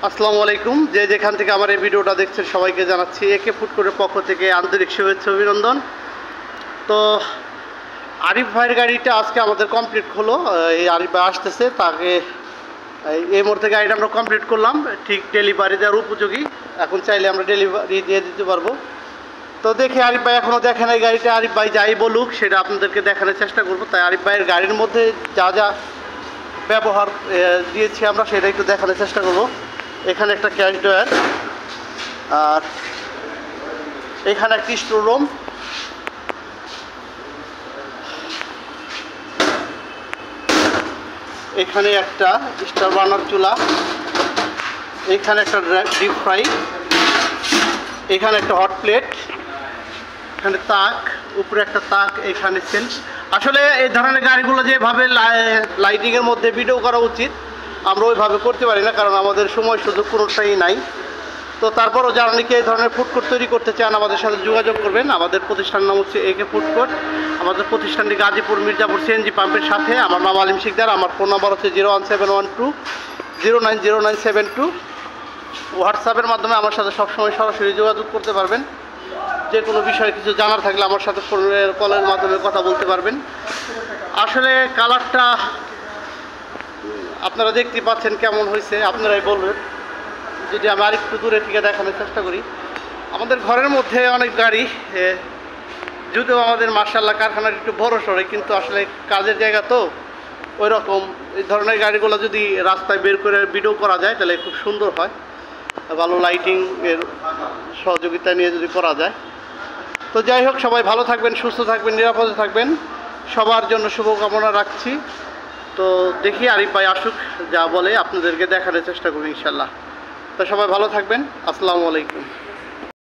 আসসালামু আলাইকুম। যে যেখান থেকে আমার এই ভিডিওটা দেখছেন সবাইকে জানাচ্ছি একে ফুড কোর্টের পক্ষ থেকে আন্তরিক শুভেচ্ছা অভিনন্দন। তো আরিফ ভাইয়ের গাড়িটা আজকে আমাদের কমপ্লিট হলো। এই আরিফ ভাই আসতেছে, তাকে এই মুহূর্তে গাড়িটা আমরা কমপ্লিট করলাম, ঠিক ডেলিভারি দেওয়ার উপযোগী। এখন চাইলে আমরা ডেলিভারি দিয়ে দিতে পারবো। তো দেখি আরিফ ভাই এখনও দেখেন এই গাড়িটা, আরিফ ভাই যাই বলুক সেটা আপনাদেরকে দেখানোর চেষ্টা করবো। তাই আরিফ ভাইয়ের গাড়ির মধ্যে যা যা ব্যবহার দিয়েছি আমরা সেটা একটু দেখানোর চেষ্টা করবো। এখানে একটা ক্যাশ ড্রয়ার, আর এখানে একটি স্টোর রুম, এখানে একটা স্টার বার্নার চুলা, এখানে একটা ডিপ ফ্রাই, এখানে একটা হট প্লেট, এখানে তাক, উপরে একটা তাক, এখানে সেন্স। আসলে এই ধরনের গাড়িগুলো যেভাবে লাইটিংয়ের মধ্যে ভিডিও করা উচিত আমরা ওইভাবে করতে পারি না, কারণ আমাদের সময় সুযোগ কোনোটাই নাই। তো তারপরও যারা নাকি এই ধরনের ফুড কোর্ট তৈরি করতে চান আমাদের সাথে যোগাযোগ করবেন। আমাদের প্রতিষ্ঠানের নাম হচ্ছে একে ফুড কোর্ট। আমাদের প্রতিষ্ঠানটি গাজীপুর মির্জাপুর সিএনজি পাম্পের সাথে। আমার নাম আলিম শিকদার। আমার ফোন নাম্বার হচ্ছে 01712090972। হোয়াটসঅ্যাপের মাধ্যমে আমার সাথে সবসময় সরাসরি যোগাযোগ করতে পারবেন। যে কোনো বিষয়ে কিছু জানার থাকলে আমার সাথে ফোনের কলের মাধ্যমে কথা বলতে পারবেন। আসলে কালারটা আপনারা দেখতে পাচ্ছেন কেমন হয়েছে, আপনারাই বলবেন। যদি আমি আরেকটু দূরে থেকে দেখানোর চেষ্টা করি, আমাদের ঘরের মধ্যে অনেক গাড়ি, যদিও আমাদের মার্শাল্লাহ কারখানার একটু বড় সড়ে, কিন্তু আসলে কাজের জায়গা তো ওই রকম। এই ধরনের গাড়িগুলো যদি রাস্তায় বের করে ভিডিও করা যায় তাহলে খুব সুন্দর হয়, ভালো লাইটিং এর সহযোগিতা নিয়ে যদি করা যায়। তো যাই হোক, সবাই ভালো থাকবেন, সুস্থ থাকবেন, নিরাপদে থাকবেন, সবার জন্য শুভকামনা রাখছি। তো দেখি আরিফ ভাই আসুক, যা বলে আপনাদেরকে দেখানোর চেষ্টা করি ইনশাল্লাহ। তো সবাই ভালো থাকবেন। আসসালামু আলাইকুম।